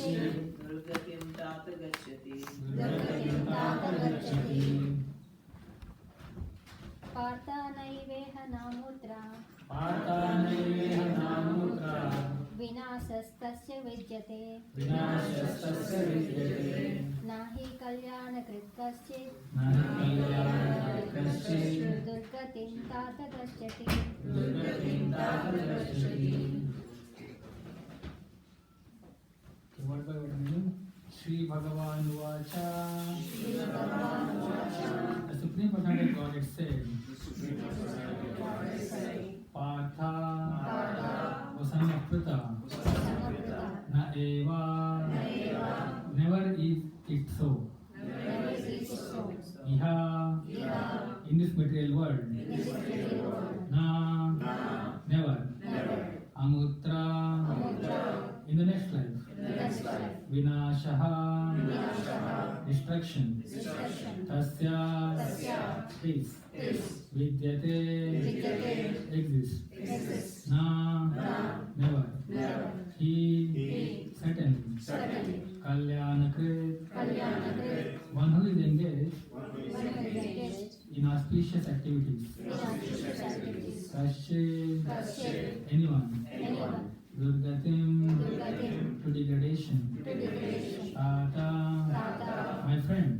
दुर्गतिं तात गच्छति पार्थानैवेह नामुत्रा विनाशस्तस्य विद्यते नाहि कल्याणकृत् कश्चित् दुर्गतिं तात गच्छति Word by word meaning. Shri Bhagavan Vacha. The Supreme Personality of Godhead said, Partha, O son of Pritha, Na eva, never is it so. Iha, in this material world. Na, never. Amutra, in the next life. Vinashaha, destruction. Tasya, peace. Vidyate, exists. Na, never. He, certainly. Kalyanakrit, one who is engaged in auspicious activities. Kashi, anyone. Durgatim, to degradation. Tata, my friend.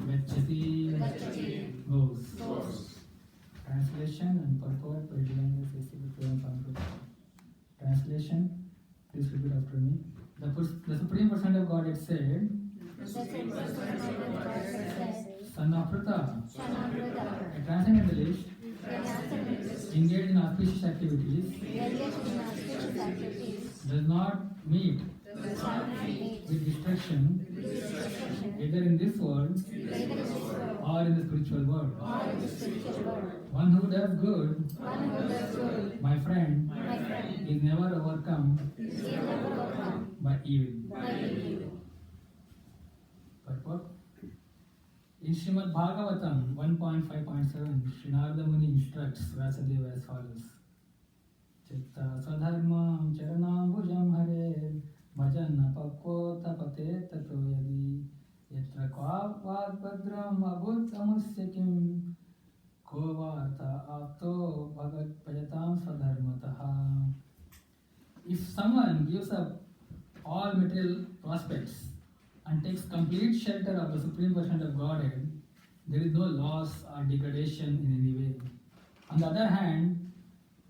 Gachati, goes. Translation and purport by Translation, please repeat after me. The Supreme Personality of Godhead said, Son of Pritha, a transcendentalist engaged in auspicious activities does not meet with destruction either in this world or in the spiritual world. One who does good, my friend, is never overcome by evil. Purport. In Srimad Bhagavatam 1.5.7, Sri Narada Muni instructs Vyasadeva as follows. Chitta sadharmam charanambujam hare bhajan pakko tapate tato yadi yatra kvavat bhadram abhuttamusya kim ko varta apto bhagat pajatam sadharmataha. If someone gives up all material prospects and takes complete shelter of the Supreme Personality of Godhead, there is no loss or degradation in any way. On the other hand,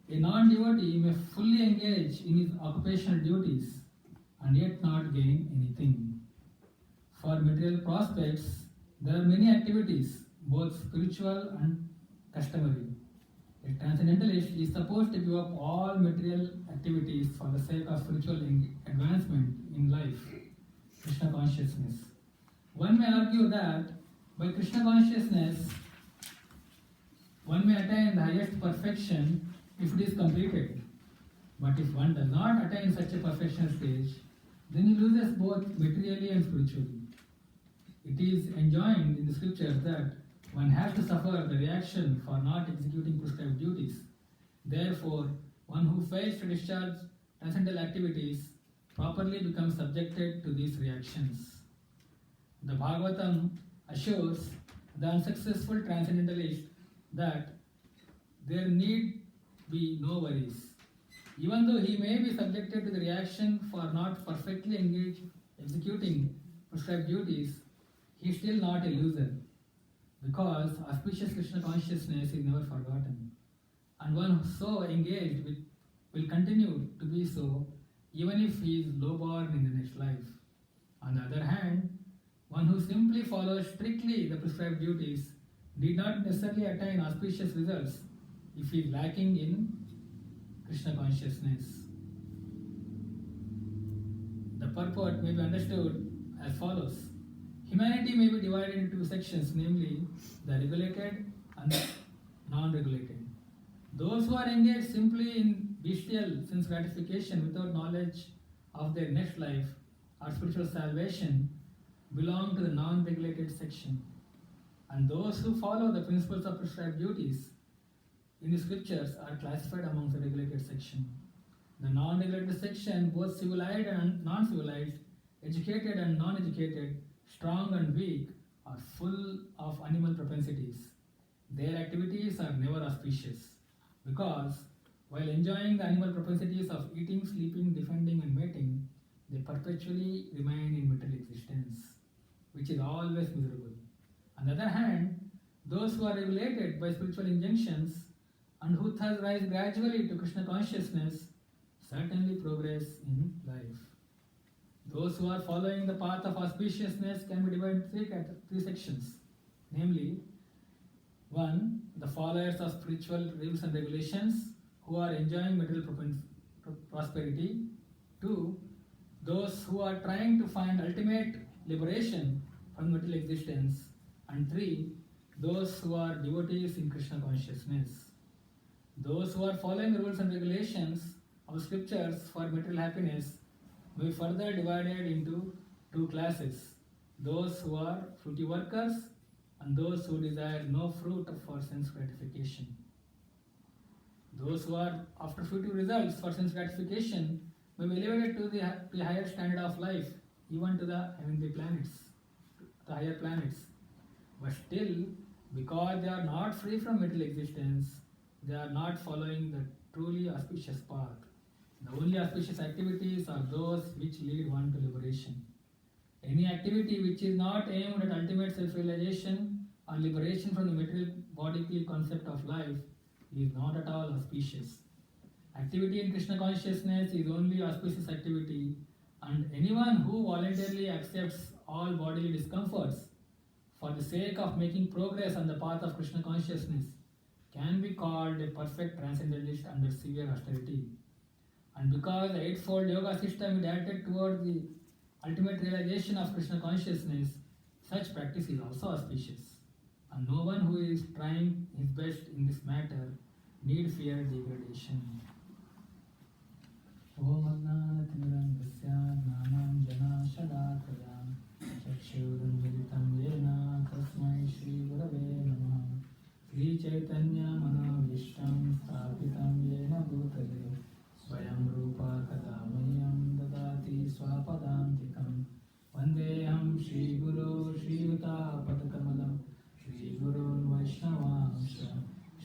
a non-devotee may fully engage in his occupational duties and yet not gain anything. For material prospects, there are many activities, both spiritual and customary. A transcendentalist is supposed to give up all material activities for the sake of spiritual advancement in life. Krishna consciousness. One may argue that by Krishna consciousness, one may attain the highest perfection if it is completed. But if one does not attain such a perfection stage, then he loses both materially and spiritually. It is enjoined in the scriptures that one has to suffer the reaction for not executing prescribed duties. Therefore, one who fails to discharge transcendental activities properly becomes subjected to these reactions. The Bhagavatam assures the unsuccessful transcendentalist that there need be no worries. Even though he may be subjected to the reaction for not perfectly executing prescribed duties, he is still not a loser, because auspicious Krishna consciousness is never forgotten, and one so engaged will continue to be so even if he is lowborn in the next life. On the other hand, one who simply follows strictly the prescribed duties need not necessarily attain auspicious results if he is lacking in Krishna consciousness. The purport may be understood as follows. Humanity may be divided into two sections, namely the regulated and the non-regulated. Those who are engaged simply in bestial sense gratification without knowledge of their next life or spiritual salvation belong to the non-regulated section. And those who follow the principles of prescribed duties in the scriptures are classified amongst the regulated section. The non-regulated section, both civilized and non-civilized, educated and non-educated, strong and weak, are full of animal propensities. Their activities are never auspicious because while enjoying the animal propensities of eating, sleeping, defending, and mating, they perpetually remain in material existence, which is always miserable. On the other hand, those who are regulated by spiritual injunctions and who thus rise gradually to Krishna consciousness certainly progress in life. Those who are following the path of auspiciousness can be divided into three sections, namely, 1. The followers of spiritual rules and regulations who are enjoying material prosperity. 2. Those who are trying to find ultimate liberation from material existence. And 3. Those who are devotees in Krishna consciousness. Those who are following the rules and regulations of scriptures for material happiness may be further divided into two classes: those who are fruity workers and those who desire no fruit for sense gratification. Those who are after fruitive results for sense gratification may be elevated to the higher standard of life, even to the heavenly planets, the higher planets. But still, because they are not free from material existence, they are not following the truly auspicious path. The only auspicious activities are those which lead one to liberation. Any activity which is not aimed at ultimate self-realization or liberation from the material bodily concept of life is not at all auspicious. Activity in Krishna consciousness is only auspicious activity, and anyone who voluntarily accepts all bodily discomforts for the sake of making progress on the path of Krishna consciousness can be called a perfect transcendentalist under severe austerity. And because the eightfold yoga system is directed towards the ultimate realization of Krishna consciousness, such practice is also auspicious. And no one who is trying his best in this matter need fear degradation. Om Adnanatimirandasya Jnananjana Shalakaya Chakshurunjalitam Yena Tasmai Shri Gurave Namaha Shri Chaitanya Manavishtam Sthapitam Yena Bhutale Swayam Rupa Kadamayam Dadati Swapadantikam Vandeham Shri Guru Shri Yuta Padakamalam Shri Gurun Vaishnavamsha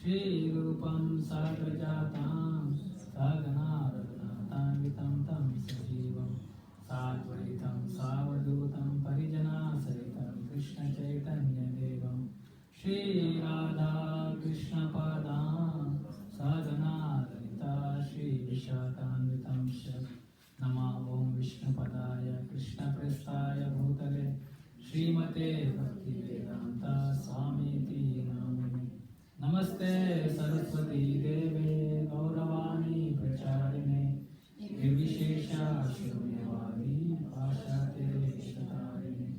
Shri Rupam Sagrajatam Sagana Raghunatanvitam Tam Sajivam Sadvaitam Savadutam Parijana Saritam Krishna Chaitanya Devam Shri Radha Krishna Padam Sagana Lalita Shri Vishakanvitam Shak Nama Om Vishnu Padaya Krishna Prestaya Bhutale Srimate Bhakti Vedanta Swamiti Namini Namaste Saraswati Deve Gauravani Pracharine Nirvishesha Shunyavadi Bhashate Shatarine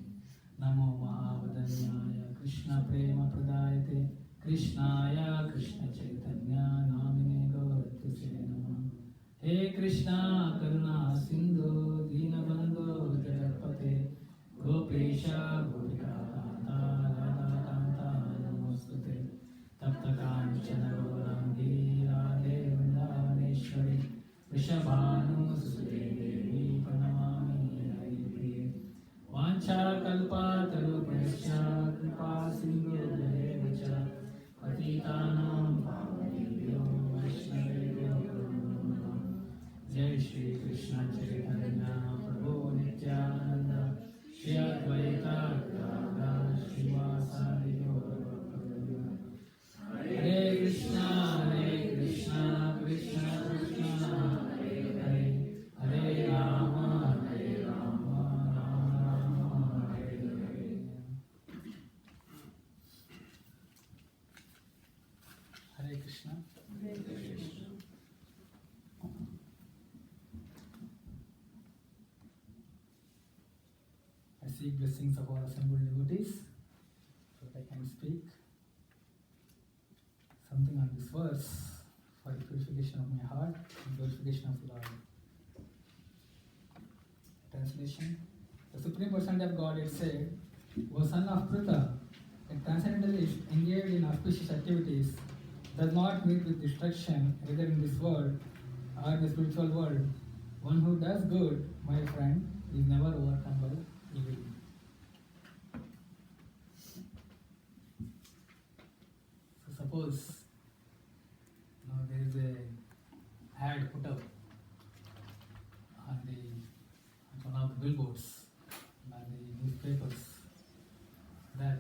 Namo Mahavadanyaya Krishna Prema Pradayate Krishnaya Krishna Chaitanya Namine Gauratyase Namah He Krishna Karuna Sindhu Dinabandhu Jagapate Gopesha Gopikanta Radha Kanta Namostute Tapta Kanchana Gaurangi Radhe Vrindavaneshwari Vrishabhanu Sute Devi Pranamami Haripriye Vancha Kalpa Tarupesha Kripa Sindhu Devacha Patitanam Pavanebhyo Vaishnavebhyo Jai Shri Krishna Chaitanya Prabhu Nityananda Shri Advaita Gadadhara Srivasadi Gaura Hare Krishna Krishna Krishna Hare Hare Hare Rama Rama Rama Hare Hare. Hare Krishna. Hare Krishna. I seek blessings of all assembled devotees so that I can speak something on this verse for the purification of my heart and purification of Lord. Translation: The Supreme Personality of Godhead said, O son of Pritha, a transcendentalist engaged in auspicious activities does not meet with destruction either in this world or in the spiritual world. One who does good, my friend, is never overcome by evil. So suppose there is a ad put up on one of the billboards, on the newspapers, that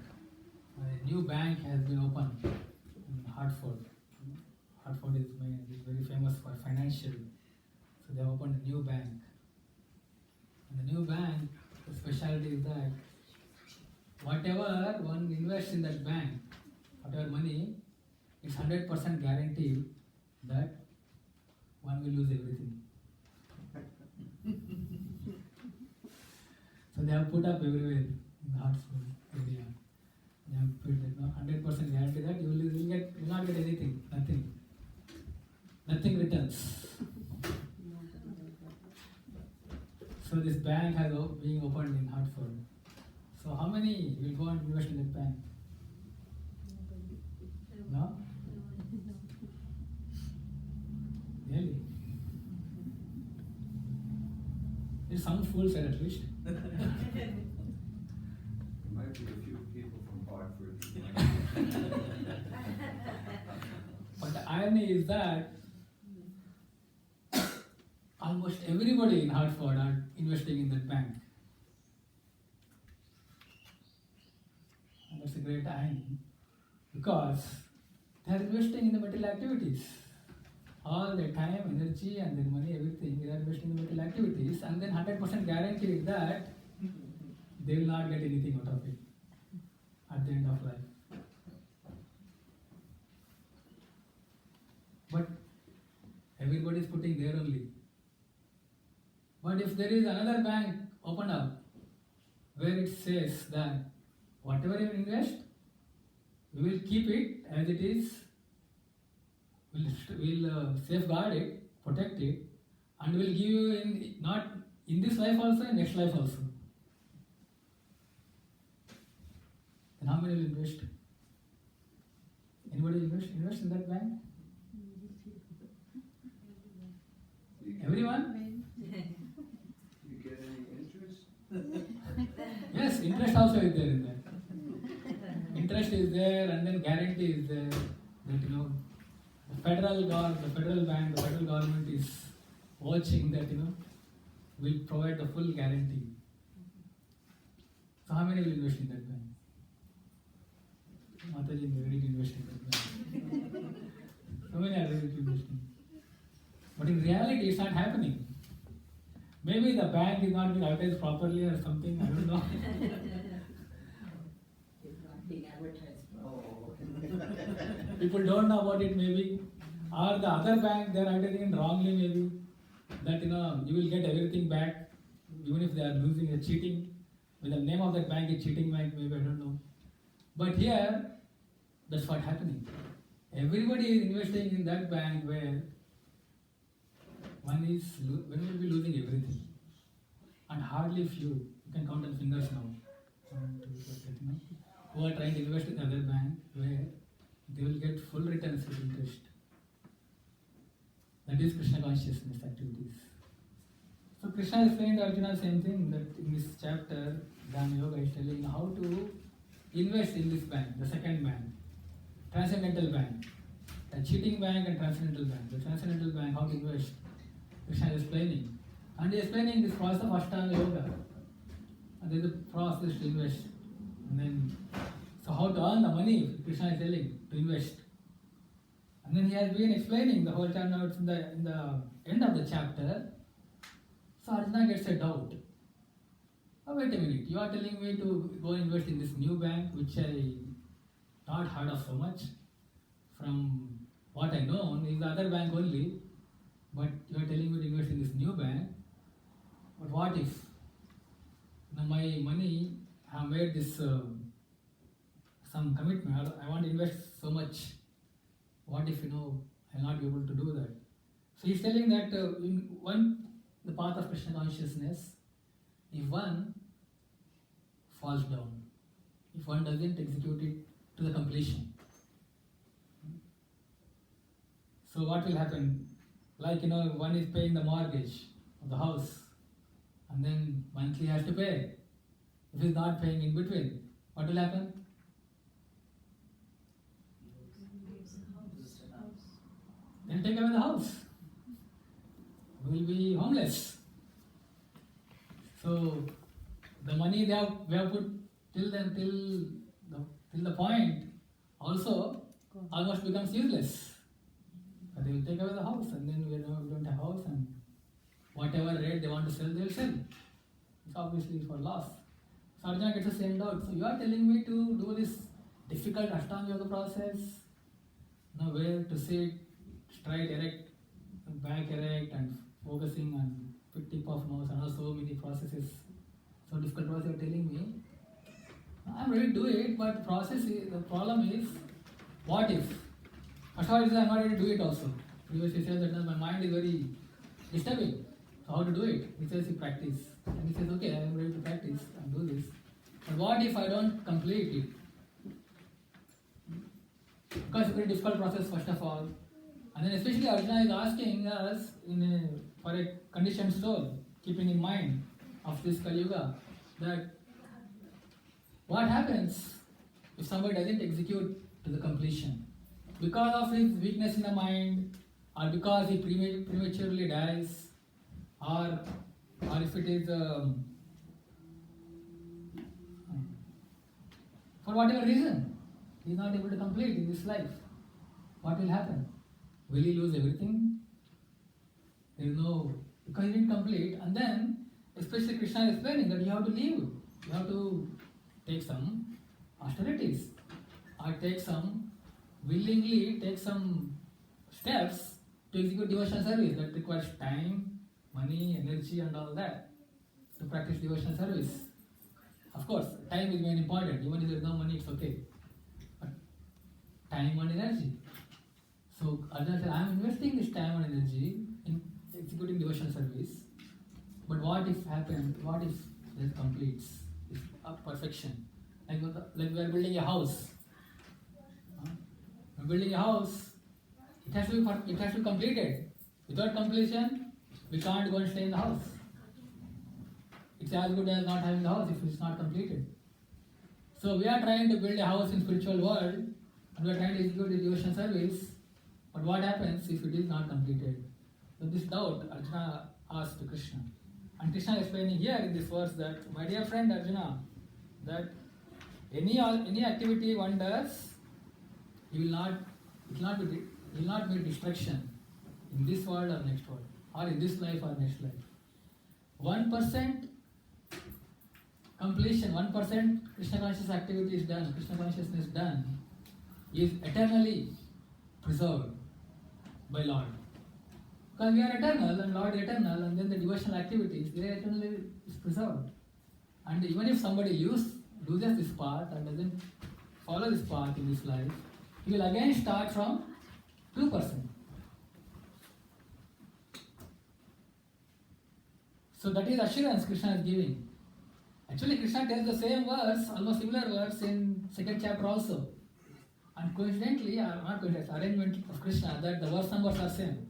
a new bank has been opened in Hartford. Hartford is very famous for financial, so they have opened a new bank. And the new bank, the specialty is that whatever one invests in that bank, whatever money, it's 100% guaranteed that one will lose everything. So they have put up everywhere in the Hartford area. They have put that 100% guarantee that you will not get anything, nothing returns. So this bank has been opened in Hartford. So how many will go and invest in that bank? No? Really? There's some fools there at least. There might be a few people from Hartford. But the irony is that almost everybody in Hartford are investing in that bank. And that's a great irony, because they are investing in the material activities. All their time, energy, and their money, everything, they are investing in material activities, and then 100% guaranteed that they will not get anything out of it at the end of life. But everybody is putting there only. But if there is another bank opened up where it says that whatever you invest, we will keep it as it is, we'll safeguard it, protect it, and will give you not in this life also, in next life also. Then how many will invest? Anybody invest in that bank? Everyone? You get any interest? Yes, interest also is there in that. Interest is there, and then guarantee is there. That the federal bank, the federal government is watching that will provide the full guarantee. So how many will invest in that bank? Mataji is ready to invest in that bank. So many are ready to invest in. But in reality, it's not happening. Maybe the bank is not being advertised properly or something, I don't know. It's not being advertised. Oh. People don't know about it maybe. Or the other bank, they are advertising it wrongly maybe. That you will get everything back, even if they are losing or cheating. Well, the name of that bank is cheating bank, maybe, I don't know. But here, that's what happening. Everybody is investing in that bank where one will be losing everything. And hardly few, you can count on fingers now. Who are trying to invest in the other bank where they will get full returns with interest. That is Krishna consciousness activities. So Krishna is saying to Arjuna same thing, that in this chapter, Dhyana Yoga is telling how to invest in this bank, the second bank, transcendental bank, a cheating bank and transcendental bank. The transcendental bank, how to invest, Krishna is explaining. And he is explaining this process of Ashtanga Yoga. And there is a process to invest. And then, so how to earn the money, Krishna is telling, to invest. And then he has been explaining the whole time. Now it's in the end of the chapter. So Arjuna gets a doubt. Oh, wait a minute, you are telling me to go invest in this new bank, which I not heard of so much. From what I know, is the other bank only. But you are telling me to invest in this new bank. But what if my money, I have made this some commitment, I want to invest so much. What if I will not be able to do that? So he's telling that in the path of Krishna consciousness, if one falls down, if one doesn't execute it to the completion, so what will happen? Like one is paying the mortgage of the house, and then Monthly he has to pay. If he is not paying in between, what will happen? Then take away the house. We will be homeless. So the money we have put till the point also almost becomes useless. But they will take away the house, and then we don't have house, and whatever rate they want to sell, they will sell. It's obviously for loss. So Arjuna gets the same doubt. So you are telling me to do this difficult Ashtanga Yoga process, where to sit straight, erect, back erect, and focusing on tip of nose, and so many processes, so difficult process you are telling me. I am ready to do it, but the problem is, what if? First of all, I am not ready to do it also. Previously said that my mind is very disturbing. So how to do it? He says you practice. And he says, okay, I am ready to practice and do this. But what if I don't complete it? Because it's a very difficult process first of all. And then especially Arjuna is asking us for a conditioned soul, keeping in mind of this Kali Yuga, that what happens if somebody doesn't execute to the completion? Because of his weakness in the mind, or because he prematurely dies, or if it is for whatever reason, he is not able to complete in this life, what will happen? Will he lose everything? There is no, because he didn't complete, and then especially Krishna is explaining that you have to leave, you have to take some austerities, or willingly take some steps to execute devotional service that requires time, money, energy, and all that to practice devotional service. Of course, time is very important. Even if there is no money, it's okay. But time and energy. So Arjuna said, I am investing this time and energy in executing devotional service. But what if it completes? It's a perfection. Like we are building a house. We're building a house. It has to be completed. Without completion, we can't go and stay in the house. It's as good as not having the house if it's not completed. So we are trying to build a house in spiritual world, and we are trying to execute the devotional service. But what happens if it is not completed? So this doubt Arjuna asked to Krishna. And Krishna is explaining here in this verse that, my dear friend Arjuna, that any activity one does, it will not be destruction in this world or next world, or in this life or next life. 1% completion, 1% Krishna conscious activity is done, Krishna consciousness done, is eternally preserved by Lord. Because we are eternal and Lord is eternal, and then the devotional activities, they are eternally preserved. And even if somebody loses this path and doesn't follow this path in this life, he will again start from 2%. So that is assurance Krishna is giving. Actually, Krishna tells the same verse, almost similar verse in 2nd chapter also. And coincidentally, or not coincidentally, arrangement of Krishna, that the verse numbers are same.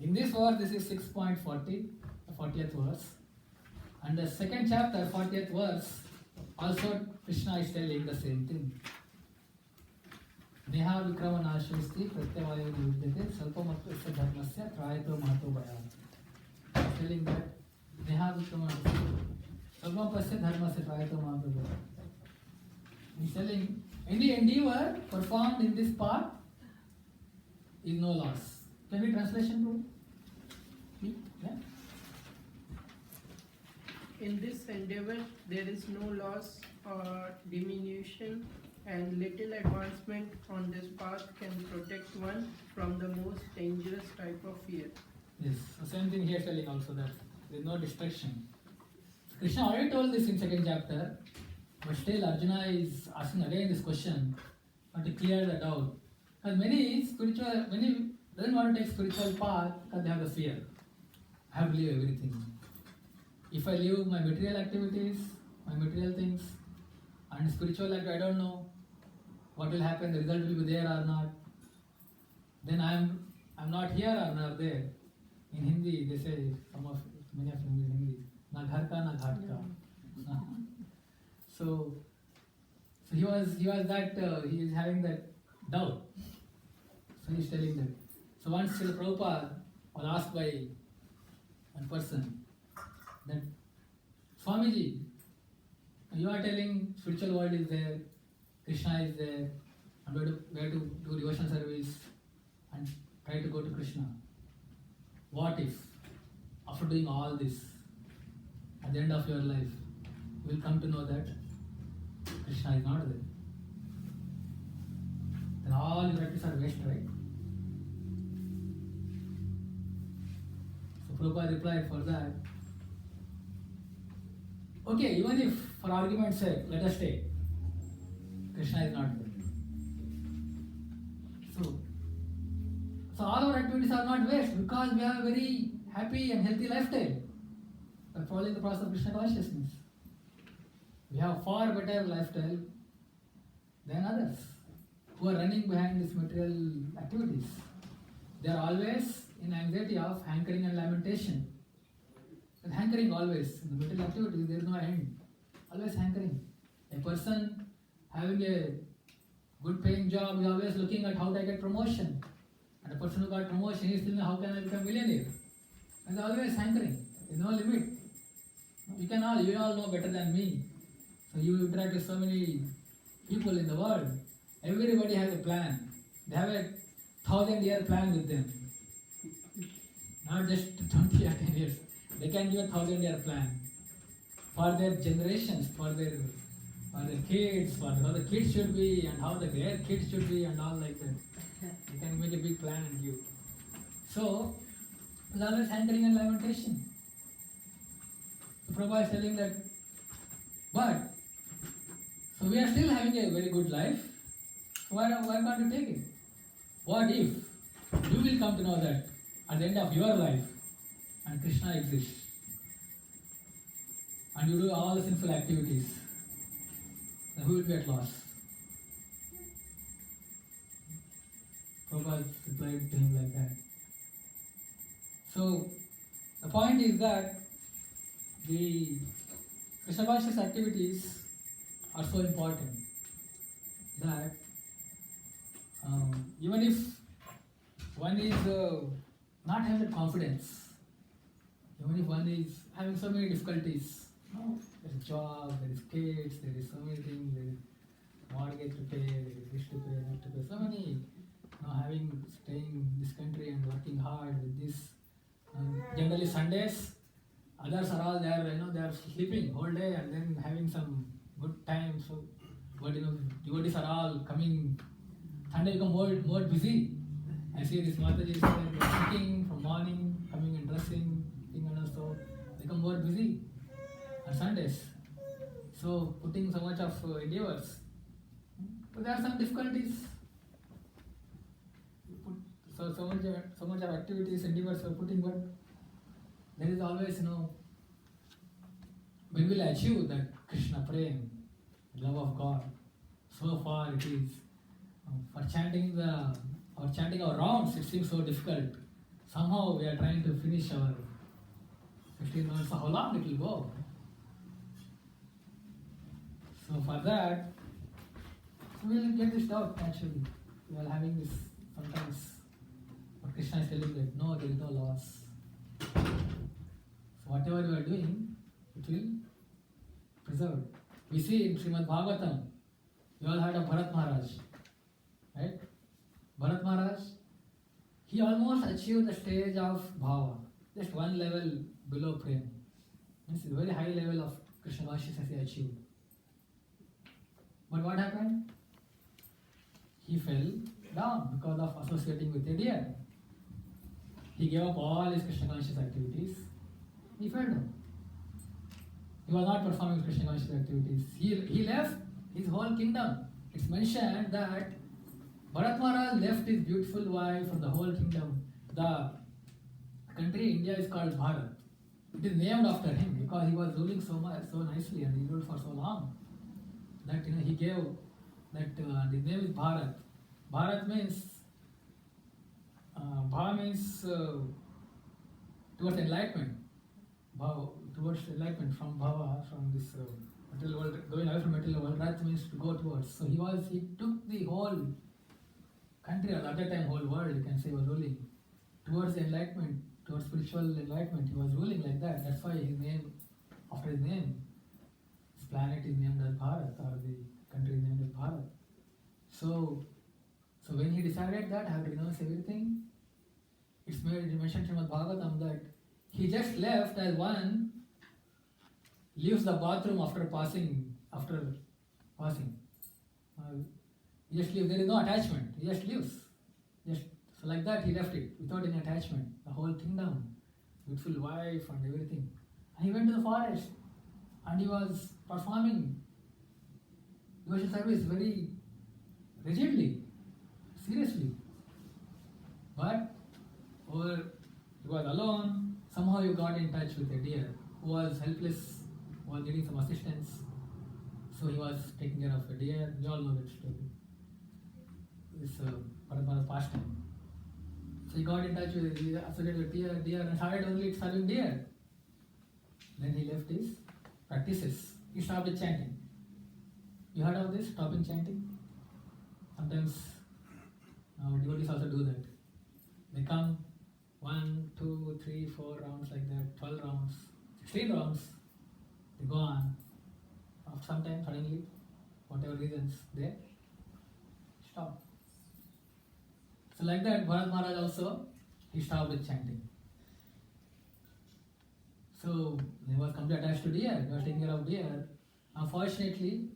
In this verse, this is 6.40, the 40th verse. And the 2nd chapter, 40th verse, also Krishna is telling the same thing. Neha vikrama nashasti pratyavayo nivudhyate salpamattasya dharmasya trayato mahato bhayat. He's telling that Neha vikrama nashasti salpamattasya dharmasya trayato mahato bhayat. He's telling any endeavor performed in this path is no loss. Can we translation to? Yeah. In this endeavor, there is no loss or diminution, and little advancement on this path can protect one from the most dangerous type of fear. Yes, the same thing here telling also that there is no destruction. Krishna already told this in 2nd chapter, but still Arjuna is asking again this question to clear the doubt. Because many doesn't want to take spiritual path because they have the fear. I have to leave everything. If I leave my material activities, my material things, and spiritual life, I don't know what will happen, the result will be there or not. Then I'm not here or not there. In Hindi, they say, many of them in Hindi, na ghar ka na ghat So he was that he is having that doubt. So he is telling that. So once Srila Prabhupada was asked by one person that Swamiji, you are telling spiritual world is there, Krishna is there, and we have to do devotional service and try to go to Krishna. What if, after doing all this, at the end of your life, you will come to know that Krishna is not there? Then all your practice are waste, right? So Prabhupada replied for that, okay, even if, for argument's sake, let us take, Krishna is not there. So all our activities are not waste because we have a very happy and healthy lifestyle. We are following the process of Krishna consciousness. We have far better lifestyle than others who are running behind these material activities. They are always in anxiety of hankering and lamentation. And hankering always, in the material activities there is no end. Always hankering. A person having a good paying job is always looking at how they get promotion. And a person who got promotion is thinking, how can I become millionaire? And always hankering. There is no limit. You all know better than me. So you interact with so many people in the world. Everybody has a plan. They have a 1,000-year plan with them. Not just 20 or 10 years. They can give a 1,000-year plan for their generations, for their kids, for how the kids should be and how their kids should be and all like that. They can make a big plan and give. So, it's always hankering and lamentation. The Prabhupada is telling that, but, so we are still having a very good life. Why can't you take it? What if you will come to know that at the end of your life and Krishna exists and you do all the sinful activities, then who will be at loss? Prabhupada replied to him like that. So, the point is that the Krishna conscious activities are so important that even if one is not having the confidence, even if one is having so many difficulties, there is job, there is kids, there is so many things, there is mortgage to pay, there is this to pay, that to pay, so many, staying in this country and working hard with this. Generally Sundays, others are all there, they are sleeping whole day and then having some good time. So, but devotees are all coming. Sunday become more busy. I see this Mataji is sitting from morning, coming and dressing, and also become more busy on Sundays. So putting so much of endeavors. But there are some difficulties. So much of activities, endeavors are putting, but there is always, when will I achieve that Krishna prem, love of God? So far it is. For chanting our rounds, it seems so difficult. Somehow we are trying to finish our 15 minutes. So how long it will go? So for that, we will get this doubt naturally. We are having this sometimes. But Krishna is telling that no, there is no loss. So whatever you are doing, it will preserve. We see in Srimad Bhagavatam, you all heard of Bharat Maharaj, right? Bharat Maharaj, he almost achieved the stage of Bhava, just one level below Prem. Means the very high level of Krishna consciousness he achieved. But what happened? He fell down because of associating with a deer. He gave up all his Krishna conscious activities. He fell down. He was not performing Krishna conscious activities. He left his whole kingdom. It's mentioned that Bharat Maharaj left his beautiful wife and the whole kingdom. The country India is called Bharat. It is named after him because he was ruling so nicely and he ruled for so long that he gave that his name is Bharat. Bharat means Bhava means towards enlightenment. Towards enlightenment from Bhava, from this material world, going away from material world. Raj means to go towards. So he took the whole country, or at that time whole world, you can say, was ruling towards enlightenment, towards spiritual enlightenment. He was ruling like that. That's why his name, after his name, his planet is named as Bharat, or the country is named as Bharat. So when he decided that I have to renounce everything, it's mentioned in Bhagavatam that he just left as one leaves the bathroom after passing. He just leaves. There is no attachment. He just leaves. So like that he left it without any attachment. The whole kingdom, beautiful wife and everything. And he went to the forest and he was performing devotional service very rigidly, seriously. But he was alone. Somehow he got in touch with a deer who was helpless, was needing some assistance. So he was taking care of a deer. You all know that story. It's Parampara pastime. So he got in touch with deer and started only serving deer. Then he left his practices. He stopped chanting. You heard of this? Stopping chanting? Sometimes devotees also do that. They come 1, 2, 3, 4 rounds like that, 12 rounds, 16 rounds. They go on. After some time, suddenly, whatever reasons, they stop. So like that, Bharat Maharaj also, he stopped with chanting. So he was completely attached to deer. He was taking care of deer. Unfortunately,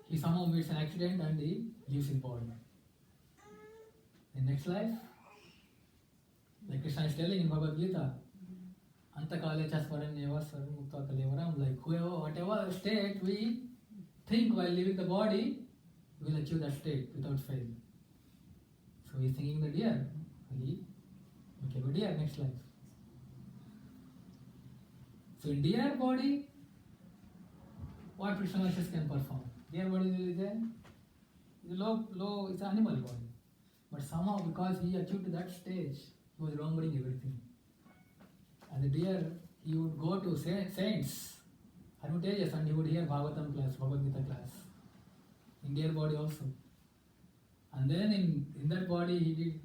he somehow meets an accident and he leaves his body. In next life, like Krishna is telling in Bhagavad Gita, Antakale Chasvaranyeva Sarvamukta Kalevaram, like whatever state we think while leaving the body, we will achieve that state without fail. So he is thinking the deer, he became a deer next life. So in deer body, what Krishna consciousness can perform? Deer body is a low, it's an animal body. But somehow because he achieved to that stage, he was remembering everything. As a deer, he would go to saints, hermitages, and he would hear Bhagavatam class, Bhagavad Gita class. In deer body also. And then in that body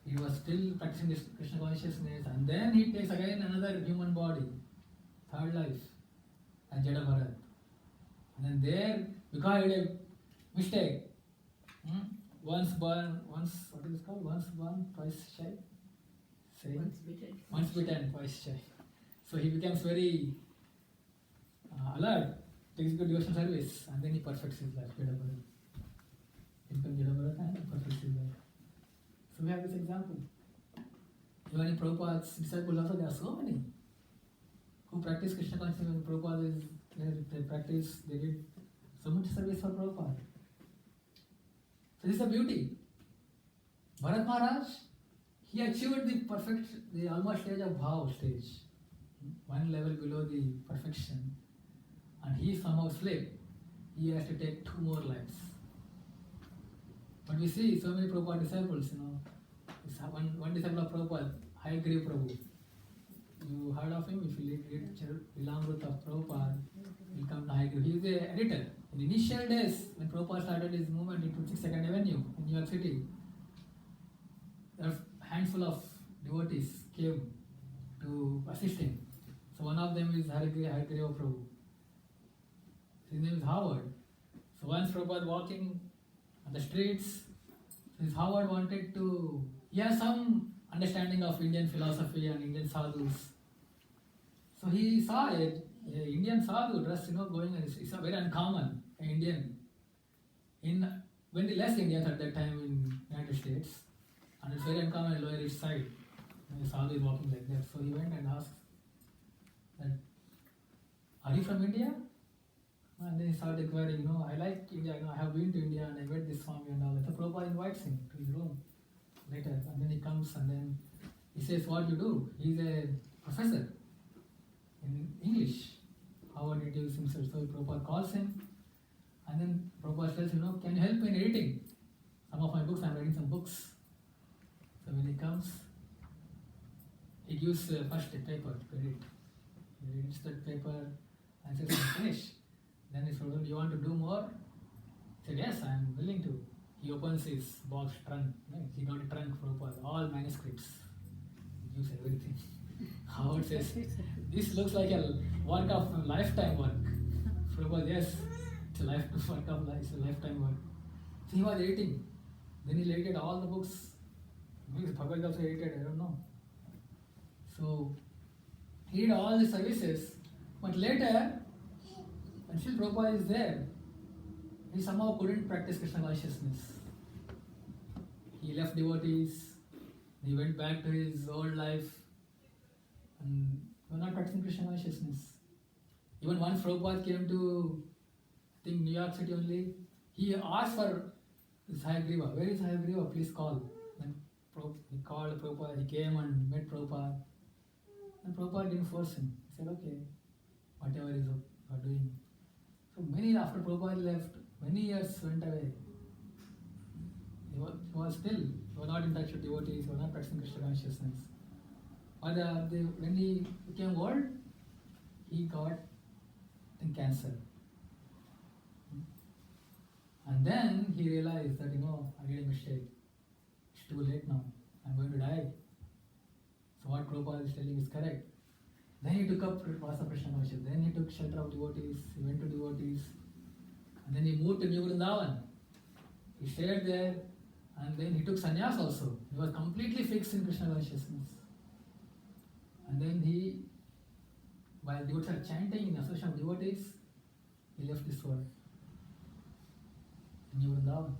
he was still practicing this Krishna consciousness, and then he takes again another human body, third life, as Jada Bharat. And then there, because he did a mistake, once born, twice shy. Once bitten, twice shy. So he becomes very alert to execute devotional service, and then he perfects his life. Jada Bharat. He becomes Jada Bharat and perfects his life. So we have this example. Even in Prabhupada's disciples also, there are so many who practice Krishna consciousness. When Prabhupada is there, they did so much service for Prabhupada. So this is the beauty. Bharat Maharaj, he achieved the almost stage of Bhav stage, one level below the perfection, and he somehow slipped. He has to take 2 more lives. But we see so many Prabhupada disciples, one disciple of Prabhupada, ISKCON Prabhu. You heard of him? If you read Lilamrut of Prabhupada, you'll come to ISKCON. He is the editor. In the initial days, when Prabhupada started his movement in 22nd Avenue in New York City, there were a handful of devotees came to assist him. So one of them is ISKCON Prabhu. His name is Howard. So once Prabhupada walking on the streets, this Howard wanted to, he has some understanding of Indian philosophy and Indian sadhus. So he saw it, Indian sadhu dress, going, it's a very uncommon, Indian. In very less Indians at that time in United States, and it's very uncommon in Lower East Side. Sadhu is walking like that. So he went and asked that, are you from India? And then he started inquiring, I like India, I have been to India and I met this Swami and all that. So Prabhupada invites him to his room later, and then he comes and then he says, what you do? He's a professor in English. Howard introduces himself. So Prabhupada calls him, and then Prabhupada says, can you help me in editing some of my books? I'm writing some books. So when he comes, he gives first a paper to edit. He edits that paper and says, I'm finished. Then he said, "You want to do more?" He said, "Yes, I am willing to." He opens his box trunk. He got a trunk for all manuscripts. He gives everything. Howard says, "This looks like a work of a lifetime work." Prabhupada, "Yes, it's a work of life, it's a lifetime work." So he was editing. Then he edited all the books. Maybe Bhagavad Gita also edited, I don't know. So he did all the services, but later, when still Prabhupada is there, he somehow couldn't practice Krishna consciousness. He left devotees, he went back to his old life, and he was not practicing Krishna consciousness. Even once Prabhupada came to, I think, New York City only, he asked for this Hayagriva. "Where is Hayagriva? Please call." Then he called Prabhupada, he came and met Prabhupada. And Prabhupada didn't force him. He said, "Okay, whatever you are doing." So many after Prabhupada left, many years went away. He was not in touch with devotees, he was not practicing Krishna consciousness. But when he became old, he got cancer. And then he realized that, I did a mistake. It's too late now. I'm going to die. So what Prabhupada is telling is correct. Then he took up Vasa Krishna consciousness. Then he took shelter of devotees. He went to devotees. And then he moved to New Vrindavan. He stayed there. And then he took sannyas also. He was completely fixed in Krishna consciousness. And then while devotees are chanting in association of devotees, he left this world. New Vrindavan.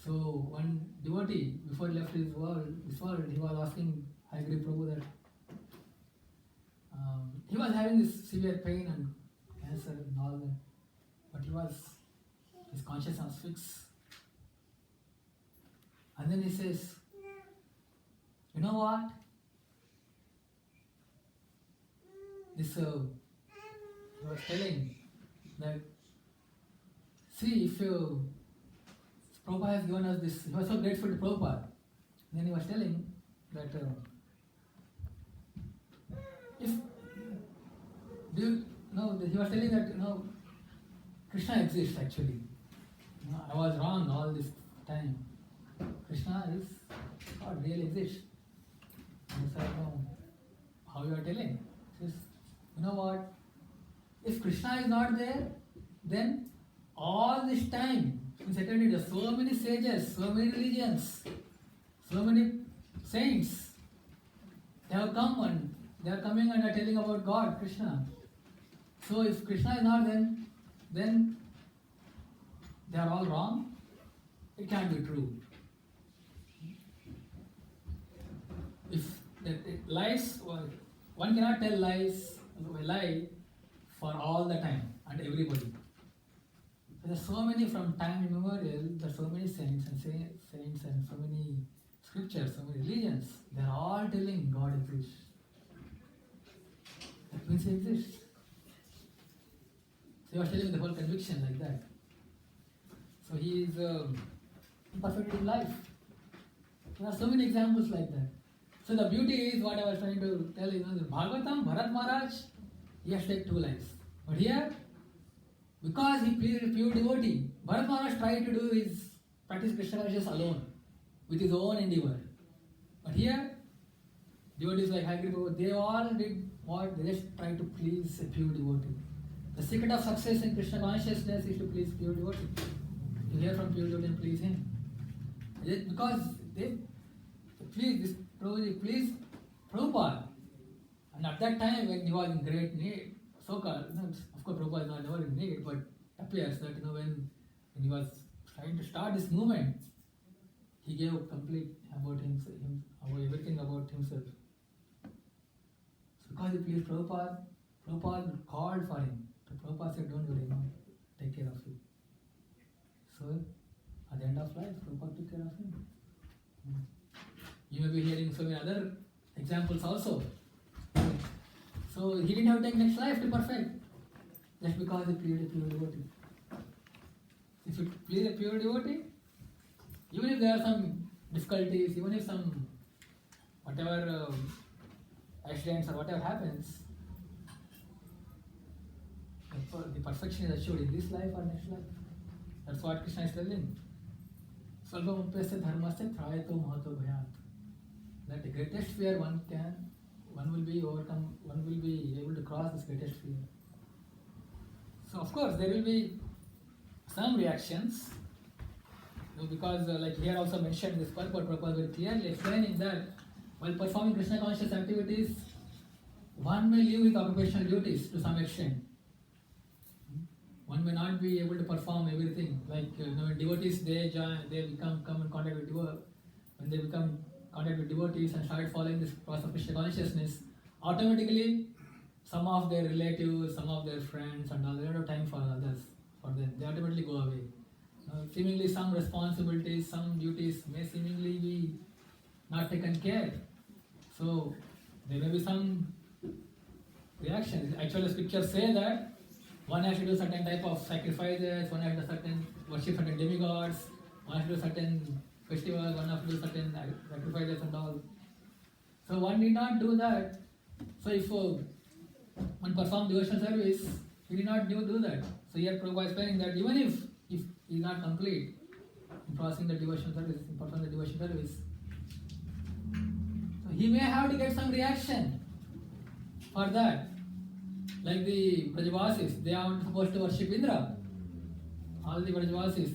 So one devotee, before he left this world, he was asking Hayagriva Prabhu that he was having this severe pain and cancer and all that, but his consciousness was fixed. And then he says, "You know what? He was telling that, see, if Prabhupada has given us this," he was so grateful to Prabhupada. And then he was telling that he was telling that, Krishna exists actually. I was wrong all this time. Krishna is God, really exists. And he said, "No, how you are telling?" He says, "You know what? If Krishna is not there, then all this time, in eternity, there are so many sages, so many religions, so many saints. They have come and they are coming and are telling about God, Krishna. So if Krishna is not then they are all wrong. It can't be true. If lies, one cannot tell a lie for all the time and everybody. There are so many from time immemorial, there are so many saints and so many scriptures, so many religions. They are all telling God exists. That means He exists. So He was telling the whole conviction like that. So He is perfect in life. There are so many examples like that. So the beauty is what I was trying to tell you. The Bhagavatam, Bharat Maharaj, he has taken 2 lives. But here, because he pleased a pure devotee, Bharat Maharaj tried to do his practice Krishna consciousness alone, with his own endeavor. But here, devotees like Hayagriva, they all did what? They just tried to please a pure devotee. The secret of success in Krishna consciousness is to please pure devotee. To hear from pure devotee and please him. Because they pleased Prabhupada. And at that time when he was in great need, so-called, of course Prabhupada is not never in need, but it appears that when he was trying to start this movement, he gave complete about himself, about everything about himself. So because he pleased Prabhupada, Prabhupada called for him. So Prabhupada said, "Don't worry, take care of you." So at the end of life, Prabhupada took care of him. You may be hearing so many other examples also. So he didn't have to take next life to perfect, just because he pleased a pure devotee. If you please a pure devotee, even if there are some difficulties, even if some whatever accidents or whatever happens, the perfection is achieved in this life or next life. That's what Krishna is telling. Salvamupyasya dharmasya trayato mahato bhayat. That the greatest fear one will be able to cross this greatest fear. So of course there will be some reactions, because like here also mentioned, this purport Prabhupada very clearly explaining that while performing Krishna conscious activities, one may leave his occupational duties to some extent. One may not be able to perform everything. Like when devotees come in contact with when they become contact with devotees and start following this process of Krishna consciousness, automatically some of their relatives, some of their friends, and all, they don't have time for others, for them. They automatically go away. Seemingly some responsibilities, some duties may seemingly be not taken care. So there may be some reactions. Actually, scriptures say that one has to do certain type of sacrifices, one has to worship certain demigods, one has to do certain festivals, one has to do certain sacrifices and all. So one did not do that. So if one performed devotional service, he did not do that. So here Prabhupada is explaining that even if he is not complete in performing the devotional service, so he may have to get some reaction for that. Like the Brajavasis, they are supposed to worship Indra. All the Brajavasis,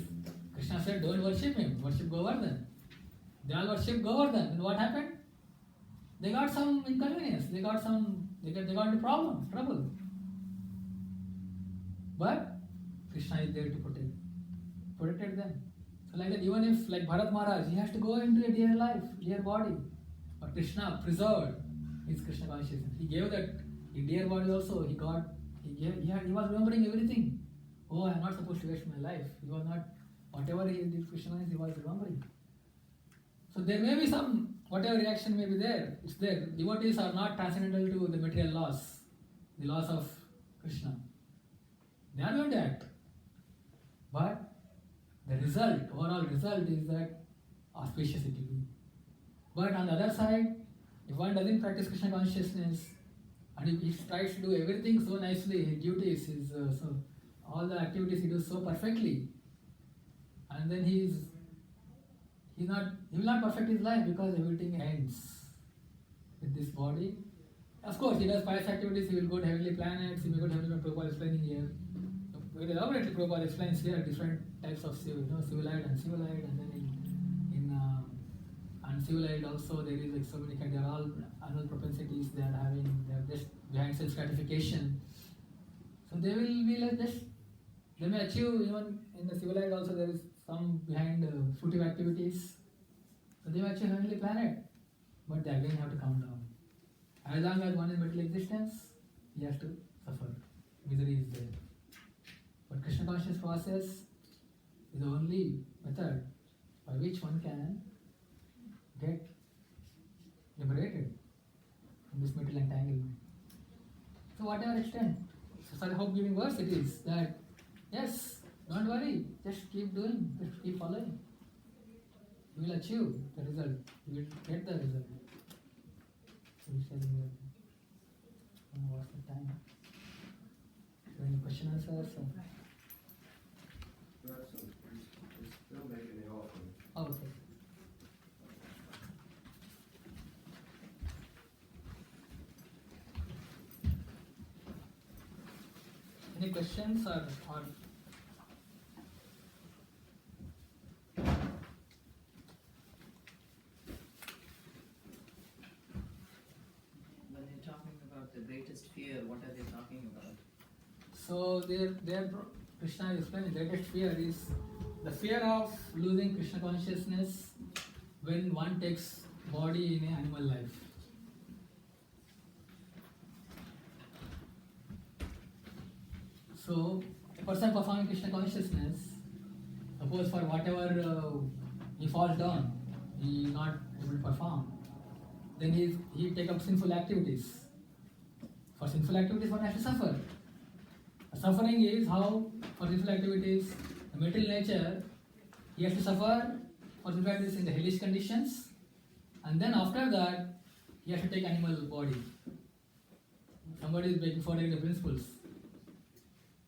Krishna said, don't worship him, worship Govardhan. They all worship Govardhan. And what happened? They got some inconvenience, they got into trouble. But Krishna is there to protected them. So like that, even if like Bharat Maharaj, he has to go into a dear life, dear body. But Krishna preserved his Krishna consciousness. He gave that in dear body also. He was remembering everything. Oh, I am not supposed to waste my life. He was not, whatever he did Krishna, he was remembering. So there may be some, whatever reaction may be there, it's there. Devotees are not transcendental to the material laws, the laws of Krishna. They are going to act. But the overall result is that auspicious it will be. But on the other side, if one doesn't practice Krishna consciousness, and if he tries to do everything so nicely, his duties, all the activities he does so perfectly, and then he will not perfect his life because everything ends with this body. Of course, he does pious activities, he will go to heavenly planets, he will go to heavenly planets. Prabhupada is explaining here. Very elaborately, Prabhupada explains here different types of civilized, uncivilized, and then in uncivilized also there is like so many kinds. They are all animal propensities they are having. They are just behind self gratification. So they will be like this. They may achieve even in the civilized also. There is some behind fruitive activities. So they may achieve heavenly planet, but they again have to come down. As long as one is material existence, he has to suffer. Misery is there. But Krishna conscious process is the only method by which one can get liberated from this material entanglement. So whatever extent, so the hope giving verse it is that yes, don't worry, just keep doing, just keep following. You will achieve the result, you will get the result. So he's telling you, what's the time? So any question answers? It's still making the offering. Oh, okay. Any questions or When they're talking about the greatest fear, what are they talking about? so their Krishna is explaining the greatest fear is the fear of losing Krishna consciousness when one takes body in an animal life. So a person performing Krishna consciousness, suppose for whatever he falls down, he is not able to perform, then he take up sinful activities. For sinful activities one has to suffer. Suffering is how for sinful activities, the material nature, he has to suffer for sinful activities in the hellish conditions, and then after that he has to take animal body. Somebody is following the principles.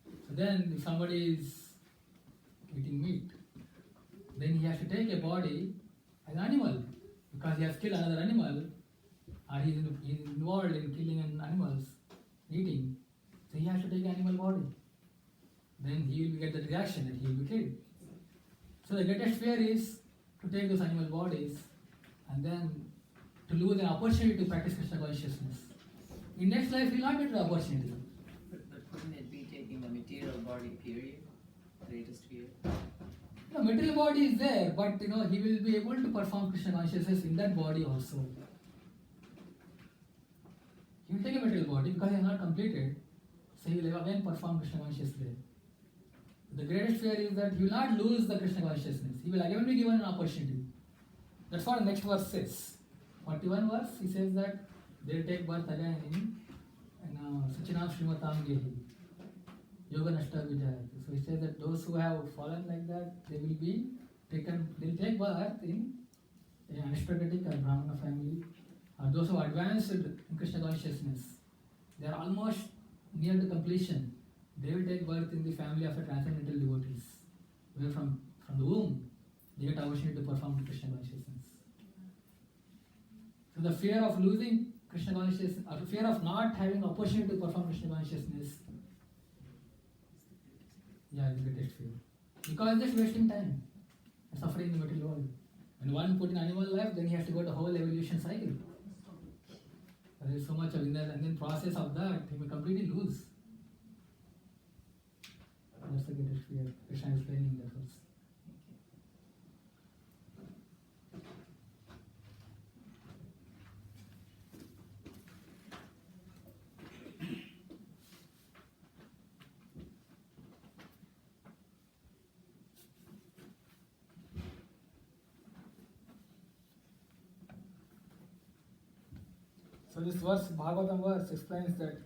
So So then if somebody is eating meat, then he has to take a body as an animal because he has killed another animal or he is involved in killing animals, eating. So he has to take an animal body. Then he will get the reaction that he will be killed. So the greatest fear is to take those animal bodies and then to lose an opportunity to practice Krishna consciousness. In next life, he will not get the opportunity. But couldn't it be taking the material body, period? Greatest fear? The material body is there, but he will be able to perform Krishna consciousness in that body also. He will take a material body because he has not completed, so he will again perform Krishna consciousness there. The greatest fear is that he will not lose the Krishna consciousness. He will again be given an opportunity. That's what the next verse says. 41 verse, he says that they will take birth again in Suchinam Srimatam Gehi. Yoga Nashta Vijayati. So he says that those who have fallen like that, they will take birth in an aristocratic or Brahmana family. Or those who advanced in Krishna consciousness, they are almost near to completion. They will take birth in the family of a transcendental devotees, where from the womb they get opportunity to perform Krishna consciousness. So the fear of losing Krishna consciousness, or the fear of not having opportunity to perform Krishna consciousness, is the greatest fear. Because it's just wasting time, suffering in the material world. When one put in animal life, then he has to go the whole evolution cycle. There is so much of that, and then process of that, he will completely lose. That's the greatest fear. Krishna is explaining that verse. So this verse, Bhagavatam verse, explains that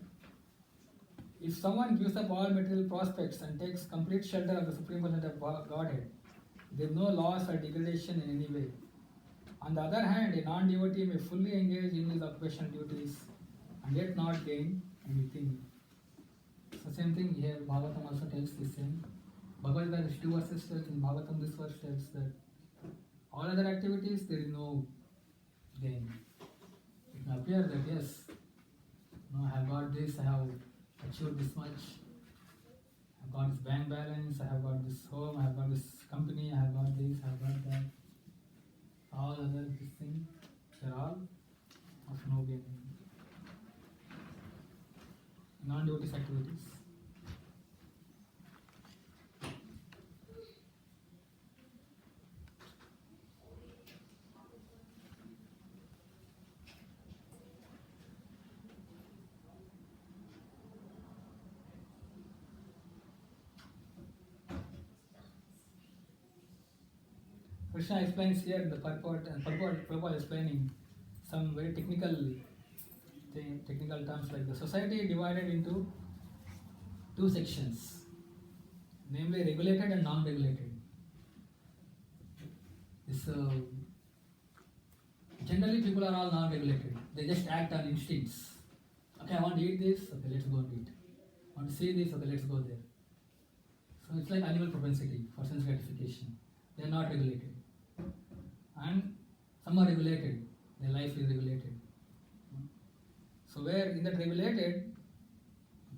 if someone gives up all material prospects and takes complete shelter of the Supreme Personality of Godhead, there is no loss or degradation in any way. On the other hand, a non-devotee may fully engage in his occupational duties and yet not gain anything. So same thing here, Bhagavatam also tells the same. Bhagavad Gita, 2 verses tells, in Bhagavatam this verse tells that all other activities, there is no gain. It may appear that yes, I have got this, I have achieved this much, I have got this bank balance, I have got this home, I have got this company, I have got this, I have got that. All other these things, they are all of no gain. Non-devotees activities. Krishna explains here the purport, and Prabhupada explaining some very technical terms like the society divided into two sections, namely regulated and non-regulated. Generally people are all non-regulated. They just act on instincts. Okay, I want to eat this, okay, let's go and eat. I want to see this, okay, let's go there. So it's like animal propensity for sense gratification. They are not regulated. And some are regulated, their life is regulated. So where in that regulated,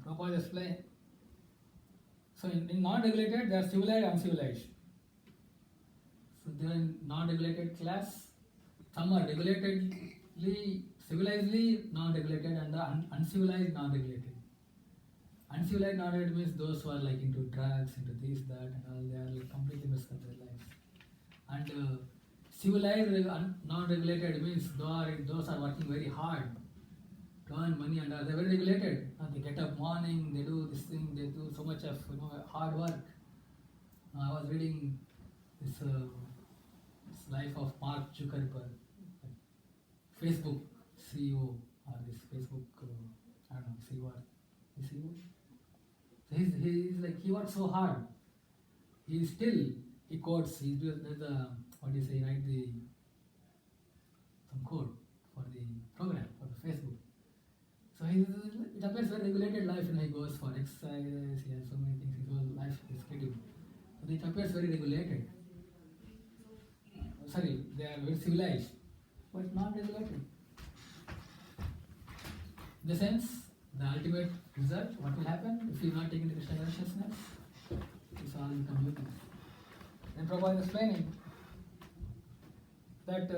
Prabhupada explained, so in non-regulated, they are civilized and uncivilized. So they are in non-regulated class. Some are regulatedly, civilizedly non-regulated, and the uncivilized non-regulated. Uncivilized non-regulated means those who are like into drugs, into this, that, and all. They are like completely messed up their lives. And civilized non-regulated means those are working very hard to earn money, and they are very regulated. They get up morning, they do this thing, they do so much of hard work. I was reading this life of Mark Zuckerberg, Facebook CEO, or this Facebook CEO. So he's like, he works so hard. He codes. There's write some code for the program, for the Facebook. So it appears very regulated life, he goes for exercise, he has so many things So it appears very regulated. Sorry, they are very civilized, but not regulated. In the sense, the ultimate result, what will happen if you are not taking the Krishna consciousness? It's all become yogis. Then Prabhupada is explaining that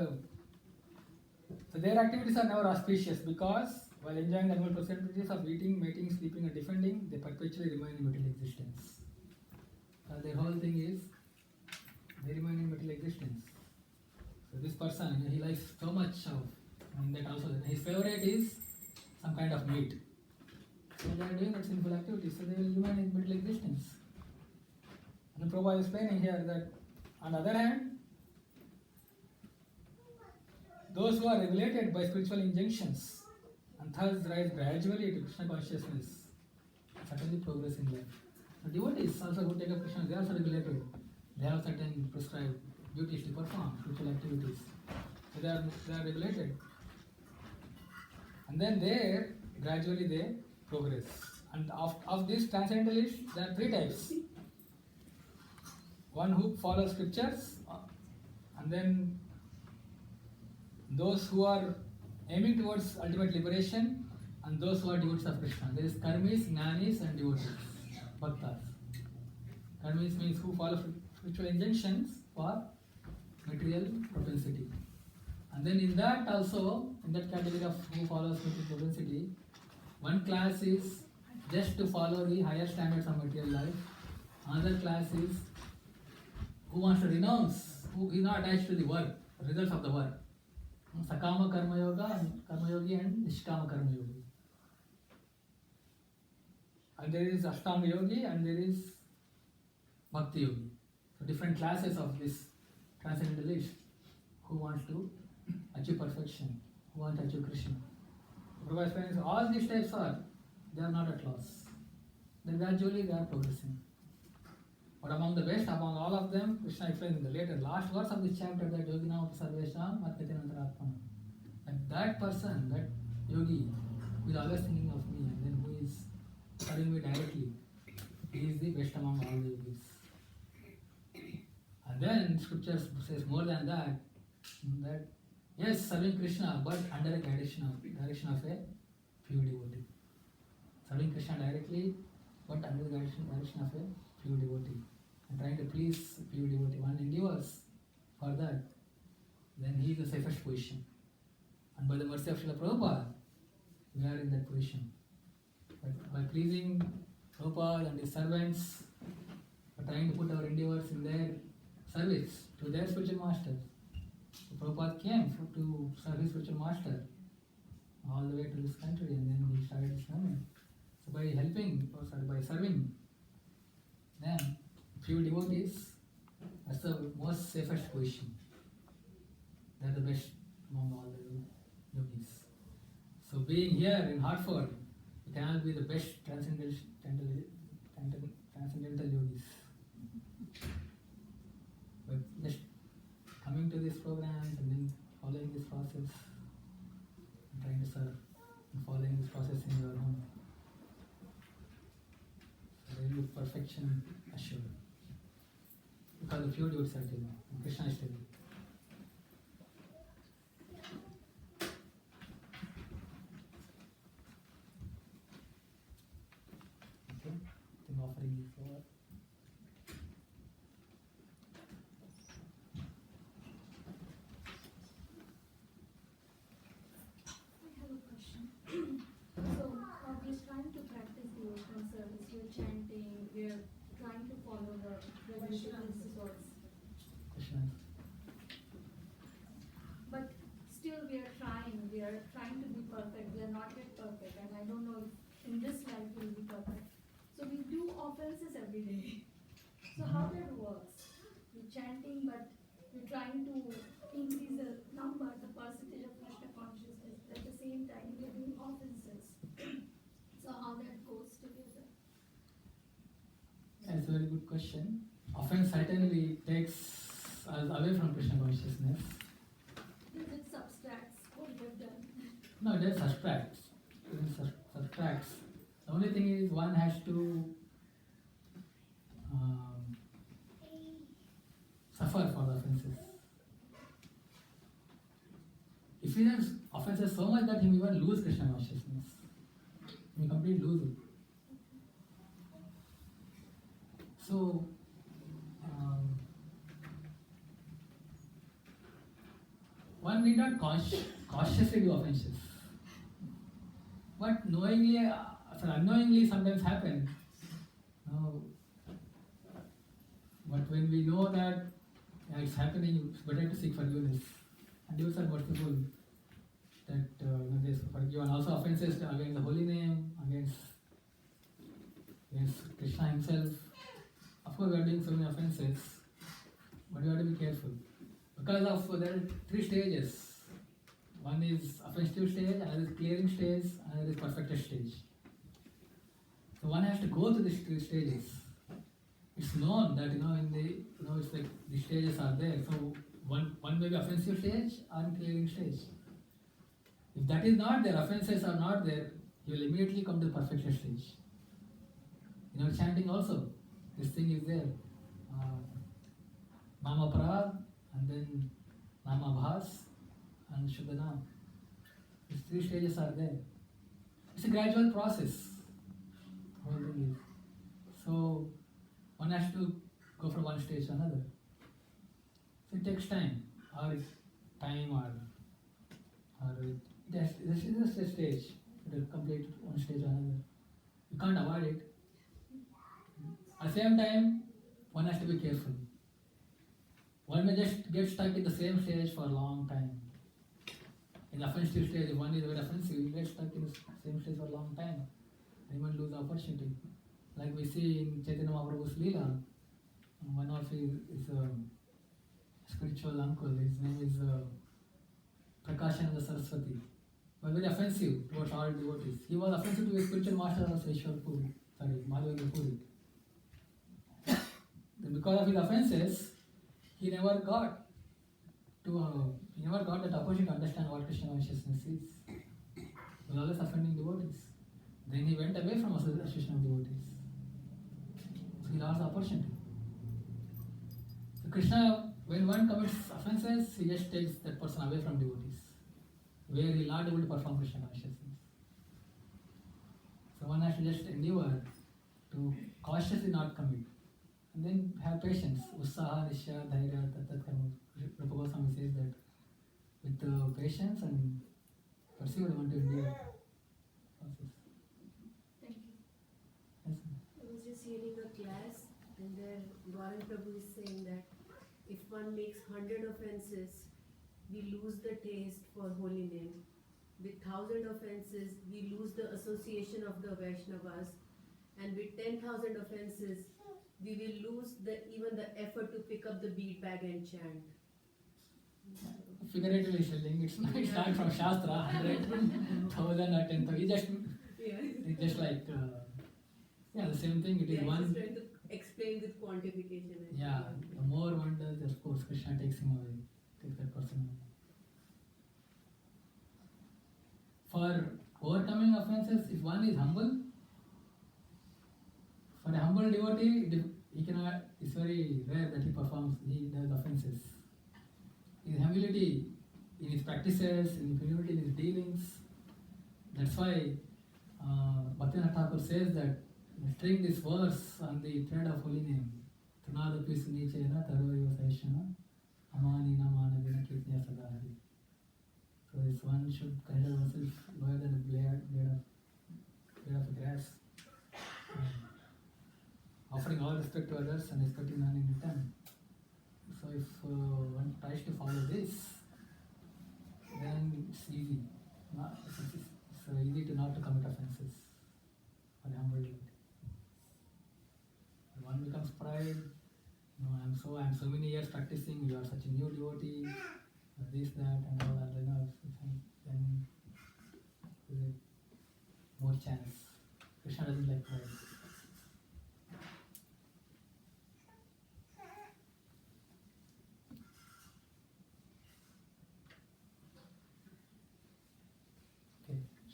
so their activities are never auspicious because while enjoying the animal possibilities of eating, mating, sleeping and defending, they perpetually remain in material existence. Their whole thing is they remain in material existence. So this person, he likes so much of, and that also his favorite is some kind of meat. So they are doing that sinful activity, so they will remain in material existence. And Prabhupada is explaining here that on the other hand, those who are regulated by spiritual injunctions and thus rise gradually to Krishna consciousness certainly progress in life. The devotees also who take up Krishna, they are also regulated. They have certain prescribed duties to perform, spiritual activities. So they are regulated. And then there, gradually they progress. And of these transcendentalists, there are three types. One who follows scriptures, and then those who are aiming towards ultimate liberation, and those who are devotees of Krishna. There is karmis, jnanis and devotees, bhaktas. Karmis means who follow spiritual injunctions for material propensity. And then in that also, in that category of who follows spiritual propensity, one class is just to follow the higher standards of material life. Another class is who wants to renounce, who is not attached to the work, results of the work. Sakama Karma Yogi and Nishkama Karma Yogi. And there is Ashtanga Yogi and there is Bhakti Yogi. So different classes of this transcendentalist who wants to achieve perfection, who want to achieve Krishna. Prabhupada explains all these types they are not at loss. Then gradually they are progressing. But among the best, among all of them, Krishna explains in the later last verse of this chapter that Yoginam Sarvesham Atkatinantaratmanam. And that person, that yogi, who is always thinking of me and then who is serving me directly, he is the best among all the yogis. And then scripture says more than that yes, serving Krishna, but under the direction of a pure devotee. Serving Krishna directly, but under the direction of a pure devotee. And trying to please a pure devotee. One endeavors for that, then he is the safest position. And by the mercy of Srila Prabhupada, we are in that position. But by pleasing Prabhupada and his servants, by trying to put our endeavors in their service to their spiritual masters. So Prabhupada came to serve his spiritual master all the way to this country, and then he started this movement. So by helping, by serving them, pure devotees, that's the most safest position. They are the best among all the yogis. So being here in Hartford, we cannot be the best transcendental yogis. But just coming to these programs and then following this process, and trying to serve and following this process in your home. So there will be perfection assured. Because the pure devotees are telling, Krishna is telling. Okay, I'm offering you forward. I have a question. So, we're trying to practice devotional service, we're chanting, we're trying to follow the regulations. Krishna. But still we are trying to be perfect, we are not yet perfect, and I don't know if in this life we'll be perfect. So we do offenses every day. So how that works? We're chanting, but we're trying to increase the number, the percentage of Krishna consciousness. At the same time, we're doing offenses. So how that goes together? That's a very good question. Offense certainly takes us away from Krishna consciousness. Because it subtracts what we have done. No, it subtracts. It subtracts. The only thing is one has to experience offenses so much that he may even lose Krishna consciousness. He may completely lose it. So, one need not cautiously do offenses, but knowingly, unknowingly sometimes happen. But when we know that it's happening, it's better to seek forgiveness. And those are merciful that they forgive. And also offenses against the holy name, against Krishna himself. Of course, we are doing so many offenses, but we have to be careful. Because of there are 3 stages. One is offensive stage, another is clearing stage, another is perfected stage. So one has to go through these 3 stages. It's known that in the it's like the stages are there. So one may be offensive stage or clearing stage. If that is not there, offenses are not there, you will immediately come to the perfected stage. Chanting also, this thing is there. Nama Parad, and then Nama Bhas, and Shuddhanam. These 3 stages are there. It's a gradual process. Whole thing is. So one has to go from one stage to another. So it takes time, or this is a stage to complete one stage or another. You can't avoid it. At the same time, one has to be careful. One may just get stuck in the same stage for a long time. In the offensive stage, if one is very offensive, you get stuck in the same stage for a long time. And you might lose the opportunity. Like we see in Chaitanya Mahaprabhu's Leela, one of his spiritual uncle, his name is Prakashananda Saraswati, was very offensive towards all devotees. He was offensive to his spiritual master also, Madhavendra Puri. Then because of his offenses, he never got that opportunity to understand what Krishna consciousness is. He was always offending devotees. Then he went away from association of devotees. So he lost the opportunity. So Krishna, when one commits offenses, he just takes that person away from devotees, where he is not able to perform Krishna consciousness. So one has to just endeavor to cautiously not commit. And then have patience. Usaha, Nishya, Dhairya, Tat Karma. Rupa Goswami says that with patience and perseverance, one to endure process. Thank you. Yes, I was just hearing a class, and there Bhagavad Prabhu is saying that if one makes 100 offenses, we lose the taste for holy name. With 1,000 offenses, we lose the association of the Vaishnavas, and with 10,000 offenses, we will lose even the effort to pick up the bead bag and chant. Figuratively telling, it's not from Shastra, 100, 1,000 or 10,000. It's just like, the same thing. It is one. Just trying to explain with quantification. Yeah, the more one does, of course, Krishna takes him away, takes that person away. For overcoming offenses, if one is humble, for a humble devotee, it's very rare that he does offenses. In humility, in his practices, in humility, in his dealings. That's why Bhaktivinoda Thakur says that string this verse on the thread of holy name. Tunada Pisuni Chena Taroriva Saishana Amani Namana Kirtya Sadari. So this one should consider oneself lower than a blade of grass. Offering all respect to others and expecting none in return. So if one tries to follow this, then it's easy. It's easy to not to commit offenses for a humble devotee. When one becomes pride, I'm so many years practicing, you are such a new devotee, this, that, and all that, then there's more chance. Krishna doesn't like pride.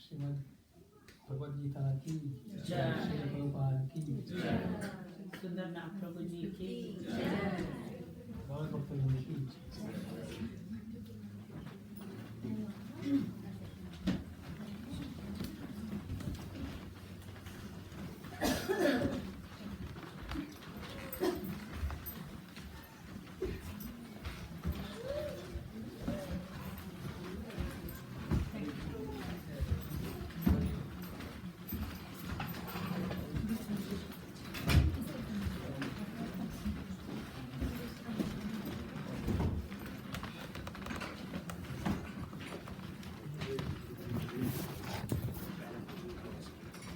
Srimad Bhagavad Gita ki Jai, Srila Prabhupada ki Jai, Sundarnath Prabhu ji ki Gaur Bhakta ki Jai.